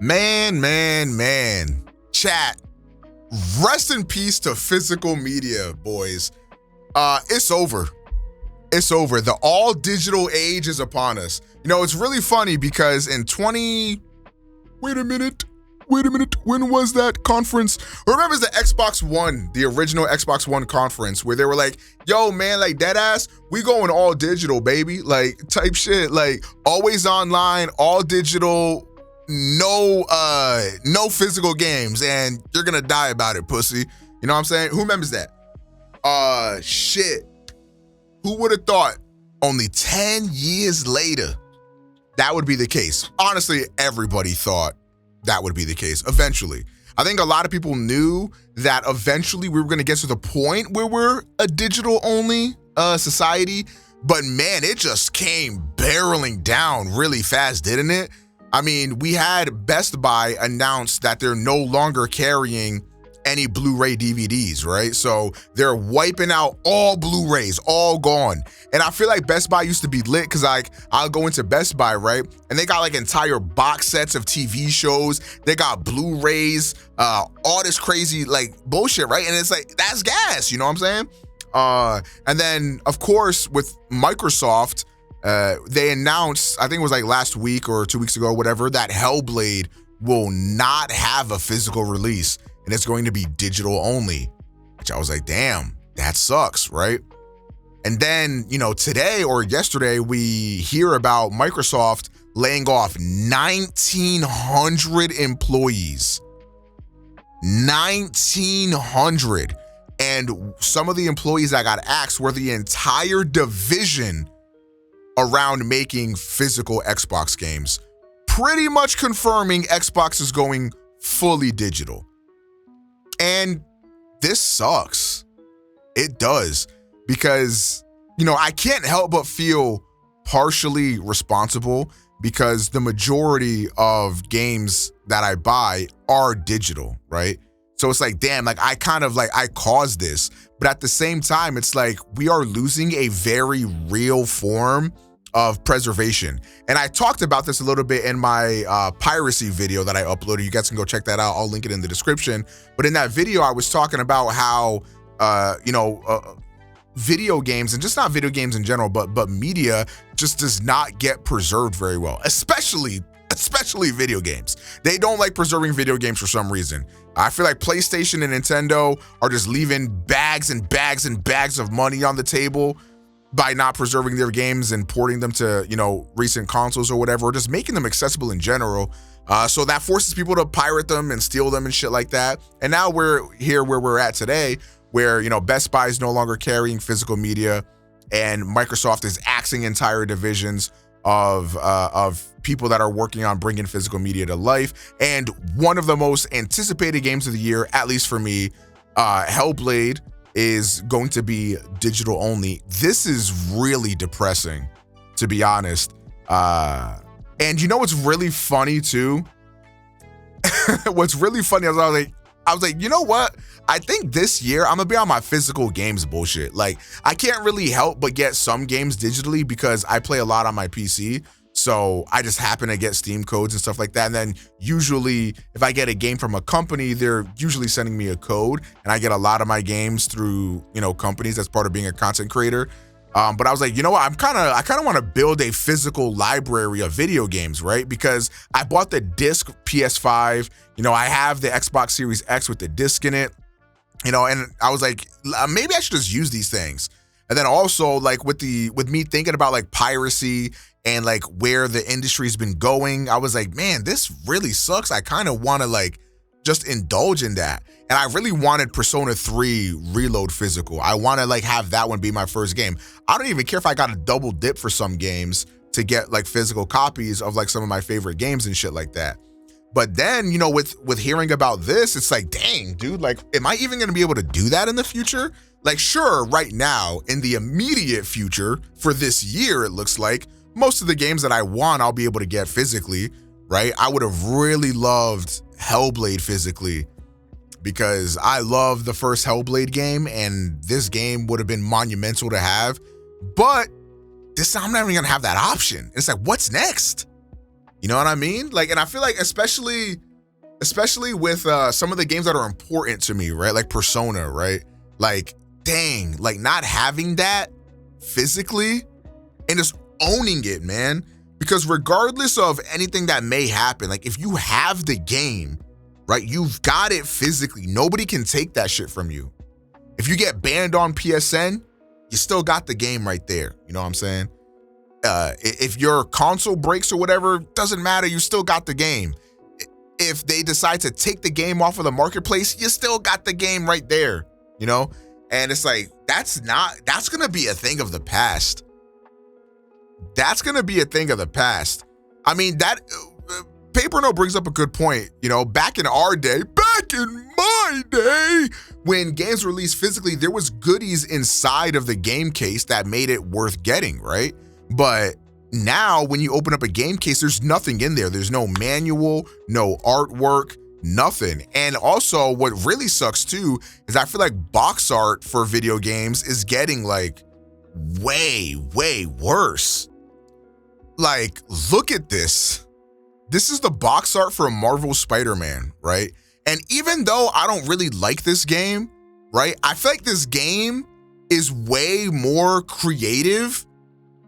Man. Chat, rest in peace to physical media, boys. It's over. It's over. The all digital age is upon us. You know, it's really funny because in wait a minute. When was that conference? Remember the Xbox One, the original Xbox One conference where they were like, yo, man, like deadass, we going all digital, baby. Like type shit, like always online, all digital, no physical games, and you're gonna die about it, pussy. You know what I'm saying? Who remembers that? Shit. Who would have thought only 10 years later that would be the case? Honestly, everybody thought that would be the case eventually. I think a lot of people knew that eventually we were going to get to the point where we're a digital only society, but man, it just came barreling down really fast, didn't it? I mean, we had Best Buy announce that they're no longer carrying any Blu-ray DVDs, right? So they're wiping out all Blu-rays, all gone. And I feel like Best Buy used to be lit because like I'll go into Best Buy, right? And they got like entire box sets of TV shows. They got Blu-rays, all this crazy like bullshit, right? And it's like, that's gas, you know what I'm saying? And then of course with Microsoft, they announced, I think it was like last week or 2 weeks ago, whatever, that Hellblade will not have a physical release. And it's going to be digital only, which I was like, damn, that sucks, right? And then, you know, today or yesterday, we hear about Microsoft laying off 1,900 employees. 1,900. And some of the employees that got axed were the entire division around making physical Xbox games, pretty much confirming Xbox is going fully digital. And this sucks. It does. Because, you know, I can't help but feel partially responsible because the majority of games that I buy are digital, right? So it's like, damn, like I caused this. But at the same time, it's like we are losing a very real form of preservation. And I talked about this a little bit in my Piracy video that I uploaded. You guys can go check that out. I'll link it in the description. But in that video, I was talking about how, video games, and just not video games in general, but media just does not get preserved very well, especially video games. They don't like preserving video games for some reason. I feel like PlayStation and Nintendo are just leaving bags and bags and bags of money on the table by not preserving their games and porting them to, you know, recent consoles or whatever, or just making them accessible in general. So that forces people to pirate them and steal them and shit like that. And now we're here where we're at today, where, you know, Best Buy is no longer carrying physical media and Microsoft is axing entire divisions of people that are working on bringing physical media to life. And one of the most anticipated games of the year, at least for me, Hellblade, is going to be digital only. This is really depressing, to be honest. And you know what's really funny too? What's really funny, I was like, you know what? I think this year I'm gonna be on my physical games bullshit. Like, I can't really help but get some games digitally because I play a lot on my PC. So I just happen to get Steam codes and stuff like that. And then usually if I get a game from a company, they're usually sending me a code, and I get a lot of my games through, you know, companies. That's part of being a content creator. But I was like, you know what? I kind of want to build a physical library of video games, right? Because I bought the disc PS5, you know, I have the Xbox Series X with the disc in it, you know, and I was like, maybe I should just use these things. And then also like with me thinking about like piracy and like where the industry's been going, I was like, man, this really sucks. I kind of want to like just indulge in that. And I really wanted Persona 3 Reload physical. I want to like have that one be my first game. I don't even care if I got a double dip for some games to get like physical copies of like some of my favorite games and shit like that. But then, you know, with hearing about this, it's like, dang, dude, like, am I even going to be able to do that in the future? Like, sure, right now, in the immediate future for this year, it looks like most of the games that I want, I'll be able to get physically, right? I would have really loved Hellblade physically because I love the first Hellblade game, and this game would have been monumental to have. But this time I'm not even going to have that option. It's like, what's next? You know what I mean? Like, and I feel like especially with some of the games that are important to me, right? Like Persona, right? Like, dang, like not having that physically and just owning it, man. Because regardless of anything that may happen, like if you have the game, right, you've got it physically. Nobody can take that shit from you. If you get banned on PSN, you still got the game right there. You know what I'm saying? If your console breaks or whatever, doesn't matter. You still got the game. If they decide to take the game off of the marketplace, you still got the game right there, you know? And it's like, that's going to be a thing of the past. That's going to be a thing of the past. I mean, that Paper Note brings up a good point. You know, back in my day, when games were released physically, there was goodies inside of the game case that made it worth getting, right? But now when you open up a game case, there's nothing in there. There's no manual, no artwork, nothing. And also what really sucks too is I feel like box art for video games is getting like way worse. Like, look at this. This is the box art for Marvel Spider-Man, right? And even though I don't really like this game, right? I feel like this game is way more creative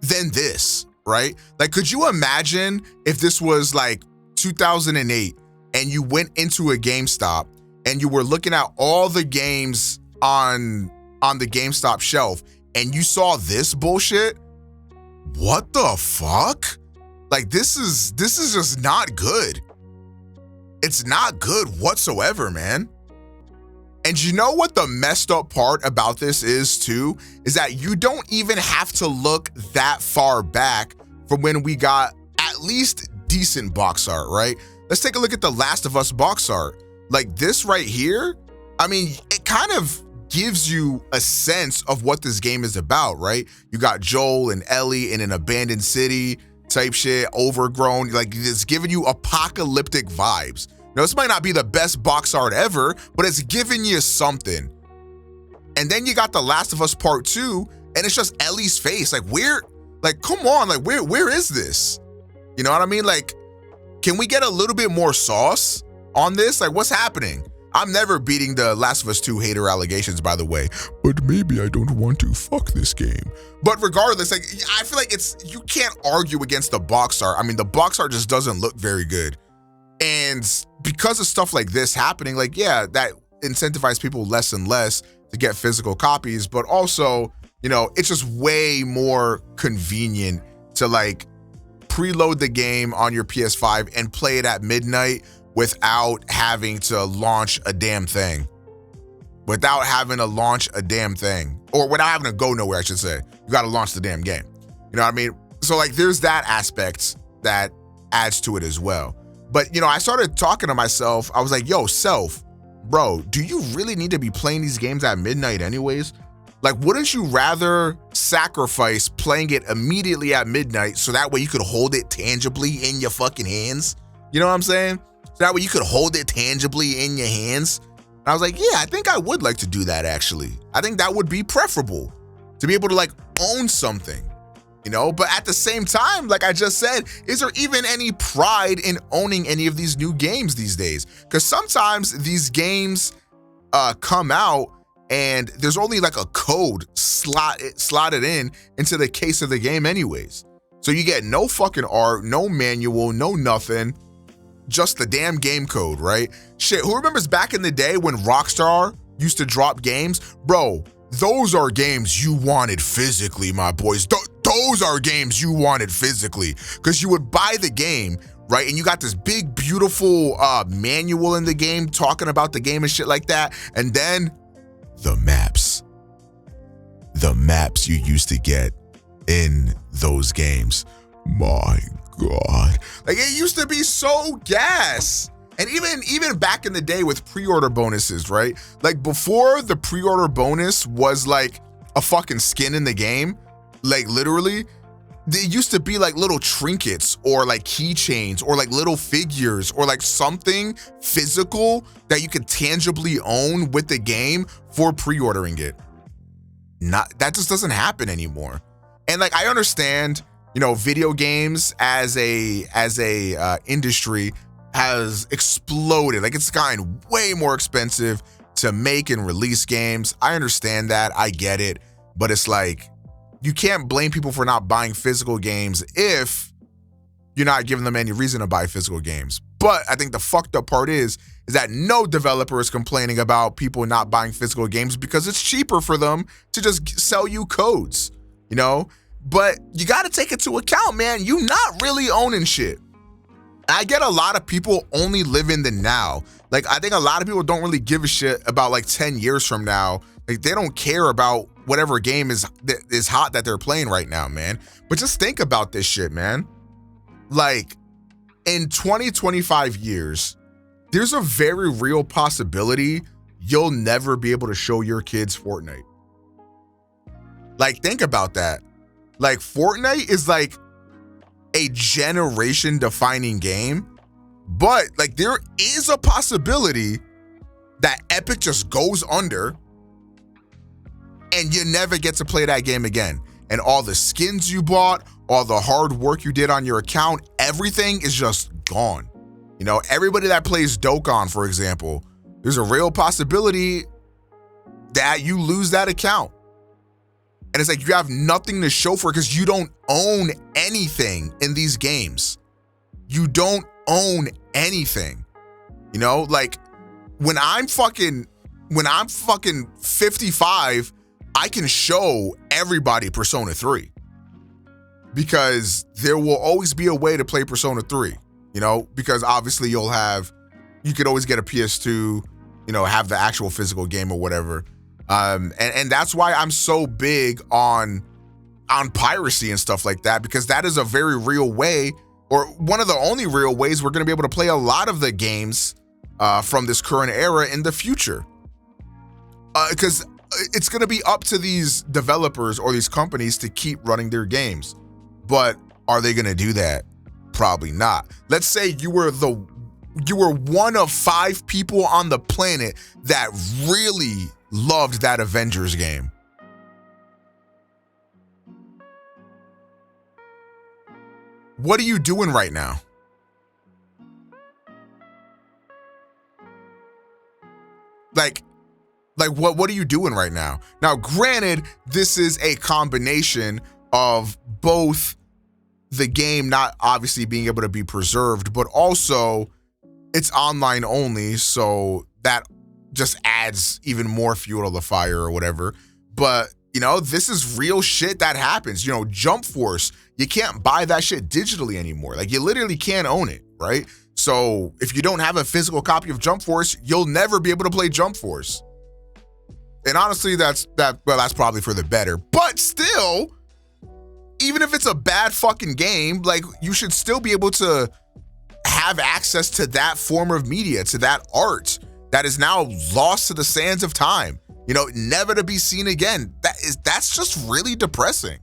than this, right? Like, could you imagine if this was like 2008 and you went into a GameStop and you were looking at all the games on the GameStop shelf and you saw this bullshit? What the fuck? Like, this is just not good. It's not good whatsoever, man. And you know what the messed up part about this is too? Is that you don't even have to look that far back from when we got at least decent box art, right? Let's take a look at the Last of Us box art. Like this right here, I mean, it kind of gives you a sense of what this game is about, right? You got Joel and Ellie in an abandoned city type shit, overgrown, like it's giving you apocalyptic vibes. Now, this might not be the best box art ever, but it's giving you something. And then you got The Last of Us Part 2, and it's just Ellie's face. Like, come on, like, where is this? You know what I mean? Like, can we get a little bit more sauce on this? Like, what's happening? I'm never beating the Last of Us 2 hater allegations, by the way. But maybe I don't want to fuck this game. But regardless, like, I feel like you can't argue against the box art. I mean, the box art just doesn't look very good. And because of stuff like this happening, like, yeah, that incentivizes people less and less to get physical copies, but also, you know, it's just way more convenient to like preload the game on your PS5 and play it at midnight without having to launch a damn thing. Or without having to go nowhere, I should say. You got to launch the damn game. You know what I mean? So like, there's that aspect that adds to it as well. But, you know, I started talking to myself. I was like, yo, self, bro, do you really need to be playing these games at midnight anyways? Like, wouldn't you rather sacrifice playing it immediately at midnight so that way you could hold it tangibly in your fucking hands? You know what I'm saying? So that way you could hold it tangibly in your hands. And I was like, yeah, I think I would like to do that, actually. I think that would be preferable, to be able to like own something. You know, but at the same time, like I just said, is there even any pride in owning any of these new games these days? Because sometimes these games come out and there's only like a code slotted into the case of the game anyways. So you get no fucking art, no manual, no nothing, just the damn game code, right? Shit, who remembers back in the day when Rockstar used to drop games? Bro, those are games you wanted physically, my boys. Those are games you wanted physically, because you would buy the game, right? And you got this big, beautiful manual in the game talking about the game and shit like that. And then the maps you used to get in those games. My God. Like, it used to be so gas. And even back in the day with pre-order bonuses, right? Like, before the pre-order bonus was like a fucking skin in the game, like literally, there used to be like little trinkets or like keychains or like little figures or like something physical that you could tangibly own with the game for pre-ordering it. That just doesn't happen anymore. And like, I understand Video games as a industry has exploded. Like, it's gotten way more expensive to make and release games. I understand that. I get it. But it's like, you can't blame people for not buying physical games if you're not giving them any reason to buy physical games. But I think the fucked up part is that no developer is complaining about people not buying physical games because it's cheaper for them to just sell you codes, But you got to take it into account, man. You not really owning shit. I get a lot of people only live in the now. Like, I think a lot of people don't really give a shit about like 10 years from now. Like, they don't care about whatever game is hot that they're playing right now, man. But just think about this shit, man. Like, in 20, 25 years, there's a very real possibility you'll never be able to show your kids Fortnite. Like, think about that. Like, Fortnite is like a generation defining game, but like, there is a possibility that Epic just goes under and you never get to play that game again. And all the skins you bought, all the hard work you did on your account, everything is just gone. Everybody that plays Dokkan, for example, there's a real possibility that you lose that account. And it's like, you have nothing to show for it because you don't own anything in these games. You don't own anything. Like, when I'm fucking 55, I can show everybody Persona 3. Because there will always be a way to play Persona 3, because obviously you could always get a PS2, have the actual physical game or whatever. And that's why I'm so big on piracy and stuff like that, because that is a very real way, or one of the only real ways we're going to be able to play a lot of the games from this current era in the future. Because it's going to be up to these developers or these companies to keep running their games. But are they going to do that? Probably not. Let's say you were one of 5 people on the planet that really loved that Avengers game. What are you doing right now? Like what are you doing right now? Now, granted, this is a combination of both the game not obviously being able to be preserved, but also it's online only, so that just adds even more fuel to the fire or whatever. But, this is real shit that happens. Jump Force, you can't buy that shit digitally anymore. Like, you literally can't own it, right? So if you don't have a physical copy of Jump Force, you'll never be able to play Jump Force. And honestly, that's probably for the better. But still, even if it's a bad fucking game, like, you should still be able to have access to that form of media, to that art that is now lost to the sands of time, never to be seen again. That's just really depressing.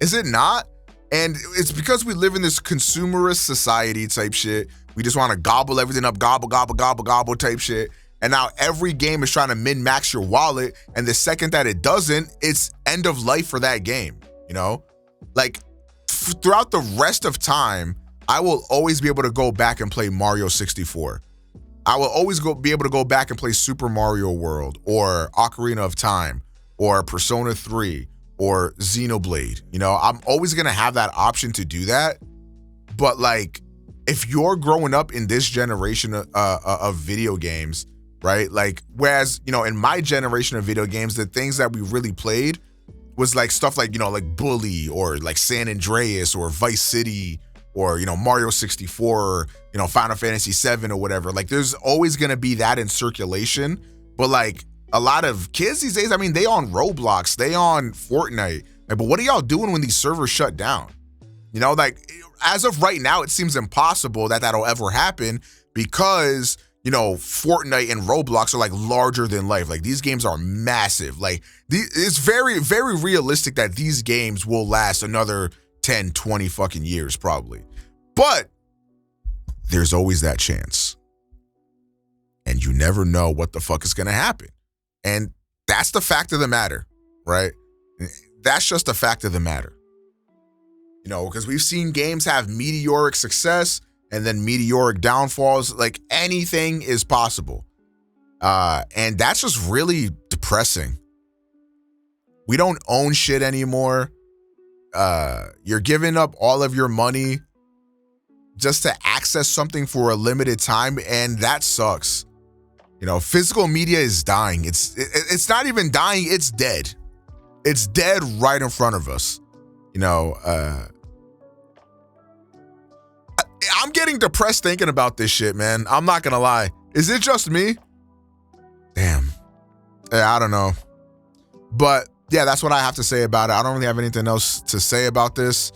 Is it not? And it's because we live in this consumerist society type shit. We just want to gobble everything up, gobble, gobble, gobble, gobble type shit. And now every game is trying to min-max your wallet. And the second that it doesn't, it's end of life for that game. Like, throughout the rest of time, I will always be able to go back and play Mario 64. I will always be able to go back and play Super Mario World or Ocarina of Time or Persona 3 or Xenoblade. I'm always going to have that option to do that. But like, if you're growing up in this generation of video games, right? Like, whereas, in my generation of video games, the things that we really played was like stuff like, like Bully or like San Andreas or Vice City or, Mario 64 or, Final Fantasy 7 or whatever. Like, there's always going to be that in circulation. But like, a lot of kids these days, I mean, they on Roblox, they on Fortnite. Like, but what are y'all doing when these servers shut down? Like, as of right now, it seems impossible that that'll ever happen because, Fortnite and Roblox are like larger than life. Like, these games are massive. Like, it's very, very realistic that these games will last another 10, 20 fucking years probably. But there's always that chance. And you never know what the fuck is going to happen. And that's the fact of the matter, right? That's just the fact of the matter. You know, because we've seen games have meteoric success and then meteoric downfalls. Like anything is possible. And that's just really depressing. We don't own shit anymore. You're giving up all of your money just to access something for a limited time, and that sucks. You know, physical media is dying. It's not even dying, it's dead. It's dead right in front of us. You know, I'm getting depressed thinking about this shit, man. I'm not gonna lie. Is it just me? Damn. Yeah, I don't know. But yeah, that's what I have to say about it. I don't really have anything else to say about this.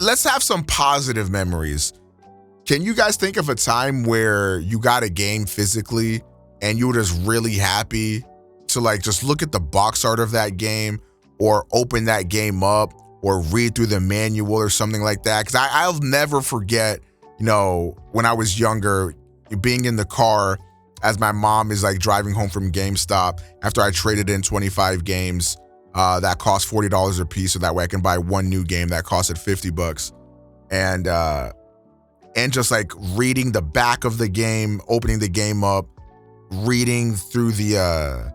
Let's have some positive memories. Can you guys think of a time where you got a game physically and you were just really happy to like just look at the box art of that game or open that game up or read through the manual or something like that? Because I'll never forget, you know, when I was younger, being in the car as my mom is like driving home from GameStop after I traded in 25 games that cost $40 a piece, so that way I can buy one new game that costed $50. And just like reading the back of the game, opening the game up, reading through the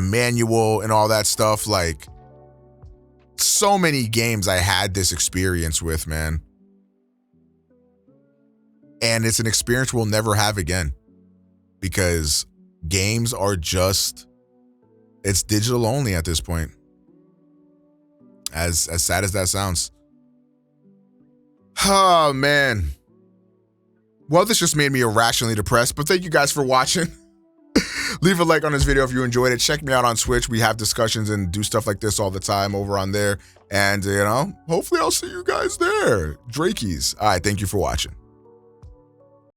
manual and all that stuff. Like, so many games I had this experience with, man. And it's an experience we'll never have again, because games are just, it's digital only at this point. As sad as that sounds. Oh, man. Well, this just made me irrationally depressed, but thank you guys for watching. Leave a like on this video if you enjoyed it. Check me out on Twitch. We have discussions and do stuff like this all the time over on there. And, you know, hopefully I'll see you guys there. Drakeys. All right, thank you for watching.